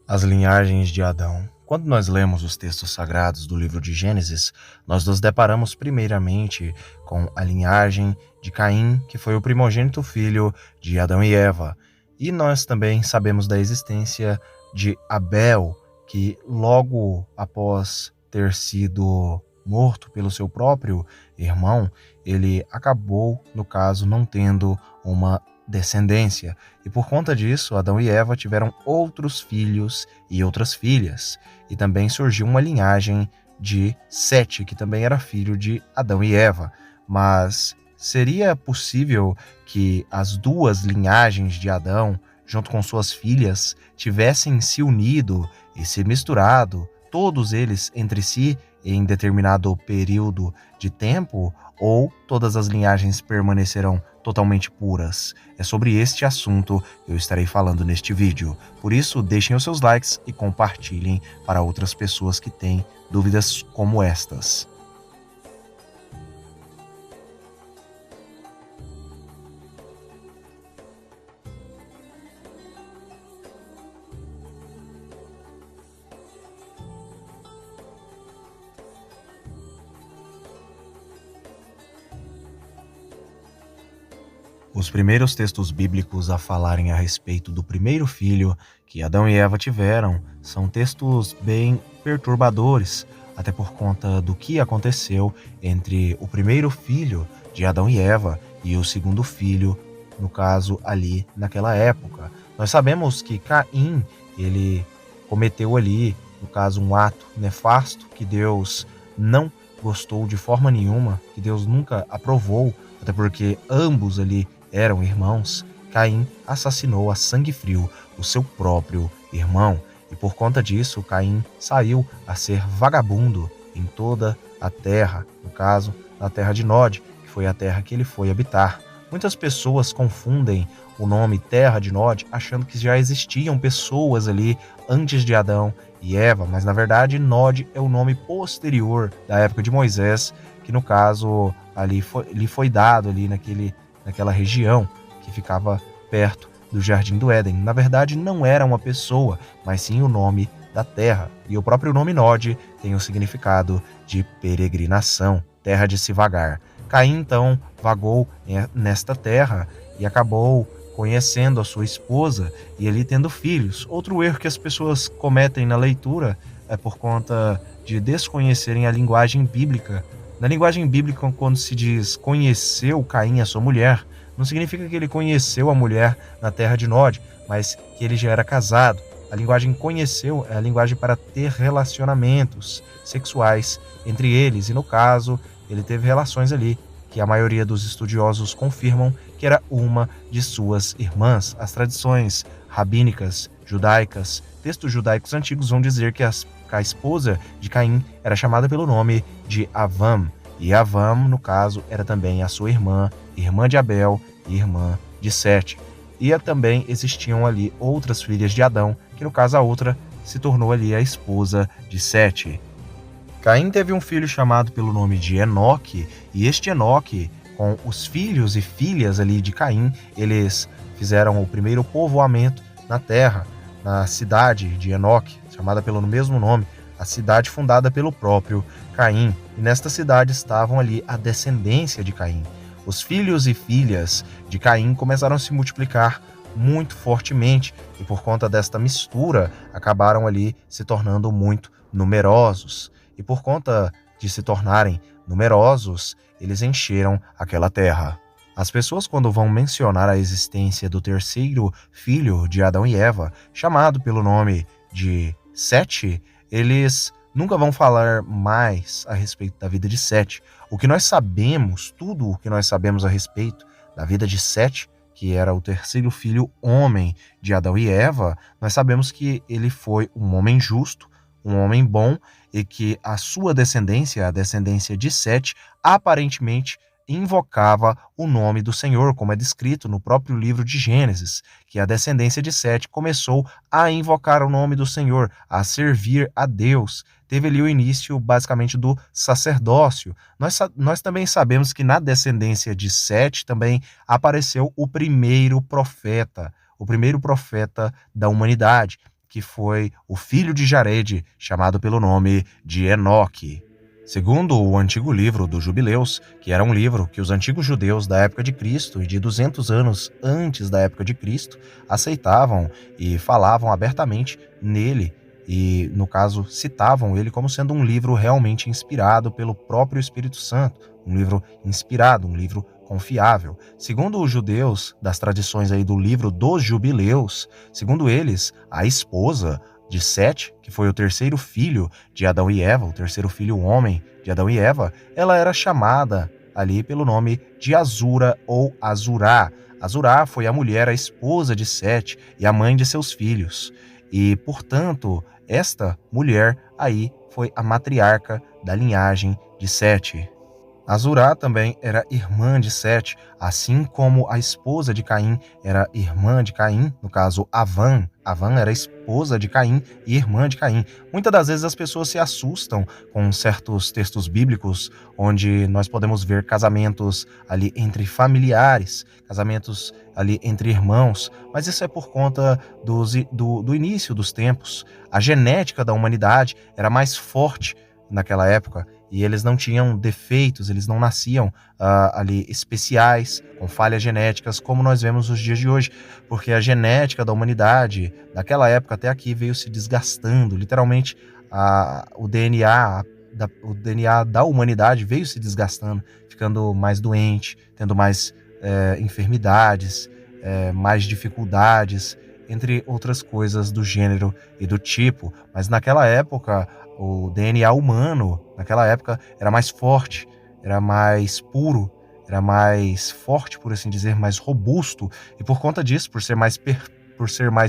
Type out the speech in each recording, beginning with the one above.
As linhagens de Adão. Quando nós lemos os textos sagrados do livro de Gênesis, nós nos deparamos primeiramente com a linhagem de Caim, que foi o primogênito filho de Adão e Eva. E nós também sabemos da existência de Abel, que logo após ter sido morto pelo seu próprio irmão, ele acabou, no caso, não tendo uma descendência. E por conta disso, Adão e Eva tiveram outros filhos e outras filhas. E também surgiu uma linhagem de Sete, que também era filho de Adão e Eva. Mas seria possível que as duas linhagens de Adão, junto com suas filhas, tivessem se unido e se misturado, todos eles entre si, em determinado período de tempo, ou todas as linhagens permanecerão totalmente puras? É sobre este assunto que eu estarei falando neste vídeo. Por isso, deixem os seus likes e compartilhem para outras pessoas que têm dúvidas como estas. Os primeiros textos bíblicos a falarem a respeito do primeiro filho que Adão e Eva tiveram são textos bem perturbadores, até por conta do que aconteceu entre o primeiro filho de Adão e Eva e o segundo filho, no caso ali naquela época. Nós sabemos que Caim, ele cometeu ali, no caso, um ato nefasto que Deus não gostou de forma nenhuma, que Deus nunca aprovou, até porque ambos ali eram irmãos. Caim assassinou a sangue frio o seu próprio irmão, e por conta disso Caim saiu a ser vagabundo em toda a terra, no caso, na terra de Nod, que foi a terra que ele foi habitar. Muitas pessoas confundem o nome Terra de Nod, achando que já existiam pessoas ali antes de Adão e Eva, mas na verdade Nod é o nome posterior da época de Moisés, que no caso ali lhe foi dado ali naquela região que ficava perto do Jardim do Éden. Na verdade, não era uma pessoa, mas sim o nome da terra. E o próprio nome Nod tem o significado de peregrinação, terra de se vagar. Caim, então, vagou nesta terra e acabou conhecendo a sua esposa e ali tendo filhos. Outro erro que as pessoas cometem na leitura é por conta de desconhecerem a linguagem bíblica. Na linguagem bíblica, quando se diz conheceu Caim a sua mulher, não significa que ele conheceu a mulher na terra de Nod, mas que ele já era casado. A linguagem conheceu é a linguagem para ter relacionamentos sexuais entre eles, e no caso, ele teve relações ali, que a maioria dos estudiosos confirmam que era uma de suas irmãs. As tradições rabínicas, judaicas, textos judaicos antigos vão dizer que a esposa de Caim era chamada pelo nome de Avam, e Avam, no caso, era também a sua irmã, irmã de Abel e irmã de Sete. E também existiam ali outras filhas de Adão, que no caso a outra se tornou ali a esposa de Sete. Caim teve um filho chamado pelo nome de Enoque, e este Enoque, com os filhos e filhas ali de Caim, eles fizeram o primeiro povoamento na terra, na cidade de Enoque, chamada pelo mesmo nome, a cidade fundada pelo próprio Caim. E nesta cidade estavam ali a descendência de Caim. Os filhos e filhas de Caim começaram a se multiplicar muito fortemente, e por conta desta mistura acabaram ali se tornando muito numerosos. E por conta de se tornarem numerosos, eles encheram aquela terra. As pessoas, quando vão mencionar a existência do terceiro filho de Adão e Eva, chamado pelo nome de Sete, eles nunca vão falar mais a respeito da vida de Sete. O que nós sabemos, tudo o que nós sabemos a respeito da vida de Sete, que era o terceiro filho homem de Adão e Eva, nós sabemos que ele foi um homem justo, um homem bom, e que a sua descendência, a descendência de Sete, aparentemente invocava o nome do Senhor, como é descrito no próprio livro de Gênesis, que a descendência de Sete começou a invocar o nome do Senhor, a servir a Deus. Teve ali o início, basicamente, do sacerdócio. Nós também sabemos que na descendência de Sete também apareceu o primeiro profeta da humanidade, que foi o filho de Jared, chamado pelo nome de Enoque. Segundo o antigo livro dos Jubileus, que era um livro que os antigos judeus da época de Cristo e de 200 anos antes da época de Cristo aceitavam e falavam abertamente nele, e, no caso, citavam ele como sendo um livro realmente inspirado pelo próprio Espírito Santo, um livro inspirado, um livro confiável. Segundo os judeus, das tradições aí do livro dos Jubileus, segundo eles, a esposa de Sete, que foi o terceiro filho de Adão e Eva, o terceiro filho homem de Adão e Eva, ela era chamada ali pelo nome de Azura ou Azurá. Azurá foi a mulher, a esposa de Sete e a mãe de seus filhos. E, portanto, esta mulher aí foi a matriarca da linhagem de Sete. Azurá também era irmã de Sete, assim como a esposa de Caim era irmã de Caim, no caso Avã. Avã era esposa de Caim e irmã de Caim. Muitas das vezes as pessoas se assustam com certos textos bíblicos onde nós podemos ver casamentos ali entre familiares, casamentos ali entre irmãos, mas isso é por conta do início dos tempos. A genética da humanidade era mais forte naquela época, e eles não tinham defeitos, eles não nasciam ali especiais, com falhas genéticas, como nós vemos nos dias de hoje, porque a genética da humanidade, daquela época até aqui, veio se desgastando, literalmente o DNA da humanidade veio se desgastando, ficando mais doente, tendo mais enfermidades, mais dificuldades, entre outras coisas do gênero e do tipo. Mas naquela época, o DNA humano, naquela época, era mais forte, era mais puro, era mais forte, por assim dizer, mais robusto. E por conta disso, por ser mais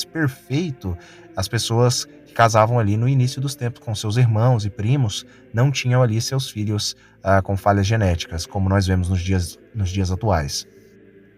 perfeito, as pessoas que casavam ali no início dos tempos com seus irmãos e primos não tinham ali seus filhos com falhas genéticas, como nós vemos nos dias atuais.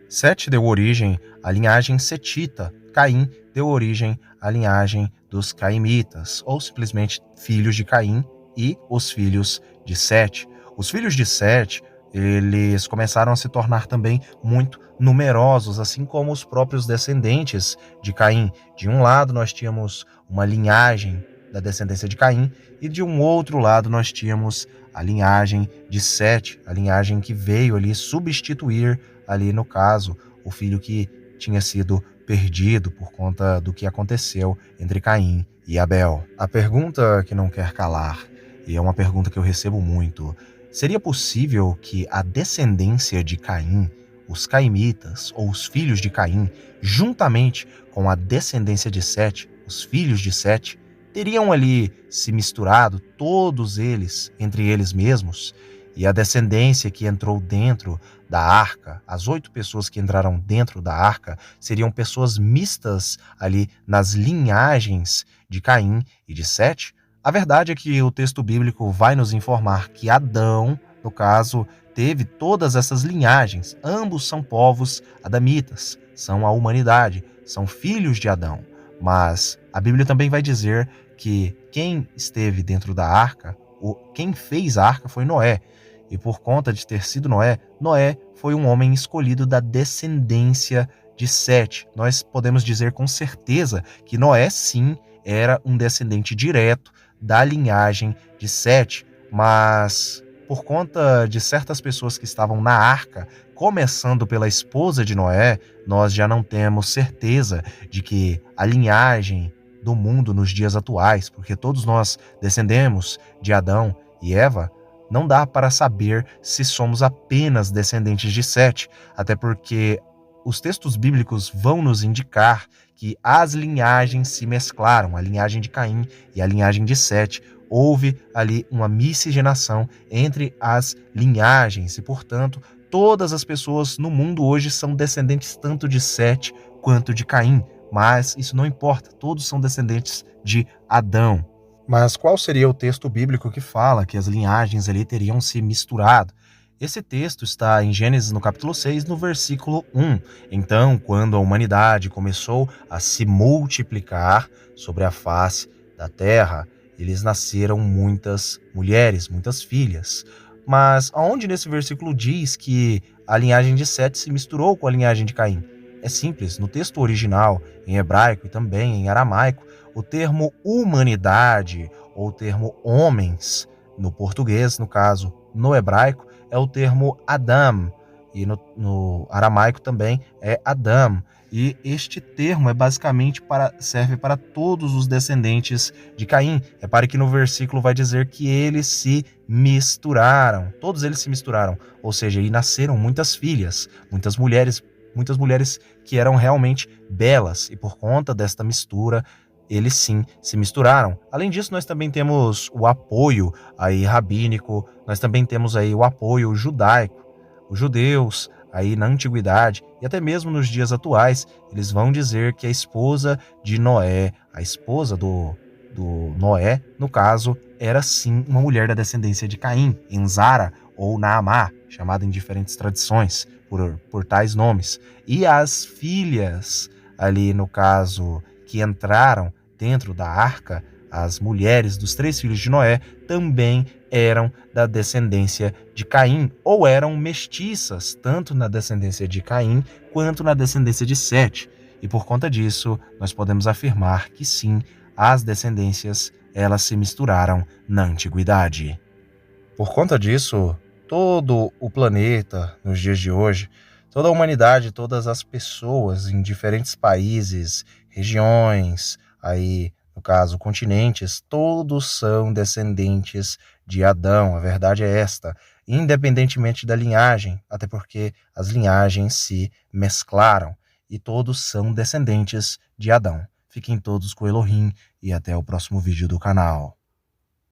Sete deu origem à linhagem setita. Caim deu origem à linhagem dos caimitas, ou simplesmente filhos de Caim e os filhos de Sete. Os filhos de Sete, eles começaram a se tornar também muito numerosos, assim como os próprios descendentes de Caim. De um lado nós tínhamos uma linhagem da descendência de Caim, e de um outro lado nós tínhamos a linhagem de Sete, a linhagem que veio ali substituir ali, no caso, o filho que tinha sido perdido por conta do que aconteceu entre Caim e Abel. A pergunta que não quer calar, e é uma pergunta que eu recebo muito: seria possível que a descendência de Caim, os caimitas ou os filhos de Caim, juntamente com a descendência de Sete, os filhos de Sete, teriam ali se misturado, todos eles, entre eles mesmos, e a descendência que entrou dentro da arca, as 8 pessoas que entraram dentro da arca, seriam pessoas mistas ali nas linhagens de Caim e de Sete? A verdade é que o texto bíblico vai nos informar que Adão, no caso, teve todas essas linhagens. Ambos são povos adamitas, são a humanidade, são filhos de Adão. Mas a Bíblia também vai dizer que quem esteve dentro da arca, quem fez a arca foi Noé. E por conta de ter sido Noé, Noé foi um homem escolhido da descendência de Sete. Nós podemos dizer com certeza que Noé, sim, era um descendente direto da linhagem de Sete, mas por conta de certas pessoas que estavam na arca, começando pela esposa de Noé, nós já não temos certeza de que a linhagem do mundo nos dias atuais, porque todos nós descendemos de Adão e Eva, não dá para saber se somos apenas descendentes de Sete, até porque os textos bíblicos vão nos indicar que as linhagens se mesclaram, a linhagem de Caim e a linhagem de Sete. Houve ali uma miscigenação entre as linhagens e, portanto, todas as pessoas no mundo hoje são descendentes tanto de Sete quanto de Caim, mas isso não importa, todos são descendentes de Adão. Mas qual seria o texto bíblico que fala que as linhagens ali teriam se misturado? Esse texto está em Gênesis, no capítulo 6, no versículo 1. Então, quando a humanidade começou a se multiplicar sobre a face da terra, eles nasceram muitas mulheres, muitas filhas. Mas aonde nesse versículo diz que a linhagem de Sete se misturou com a linhagem de Caim? é simples. No texto original, em hebraico e também em aramaico, o termo humanidade ou o termo homens, no português, no caso, no hebraico, é o termo Adam, e no aramaico também é Adam. E este termo é basicamente serve para todos os descendentes de Caim. Repare que no versículo vai dizer que eles se misturaram, todos eles se misturaram, ou seja, e nasceram muitas filhas, muitas mulheres que eram realmente belas, e por conta desta mistura, eles sim se misturaram. Além disso, nós também temos o apoio aí rabínico, nós também temos aí o apoio judaico. Os judeus, aí na antiguidade e até mesmo nos dias atuais, eles vão dizer que a esposa de Noé, a esposa do Noé, no caso, era sim uma mulher da descendência de Caim, Enzara ou Naamá, chamada em diferentes tradições por tais nomes. E as filhas, ali no caso, que entraram dentro da arca, as mulheres dos 3 filhos de Noé, também eram da descendência de Caim, ou eram mestiças, tanto na descendência de Caim quanto na descendência de Sete. E por conta disso, nós podemos afirmar que sim, as descendências, elas se misturaram na antiguidade. Por conta disso, todo o planeta, nos dias de hoje, toda a humanidade, todas as pessoas em diferentes países, regiões, aí, no caso, continentes, todos são descendentes de Adão. A verdade é esta, independentemente da linhagem, até porque as linhagens se mesclaram e todos são descendentes de Adão. Fiquem todos com Elohim e até o próximo vídeo do canal.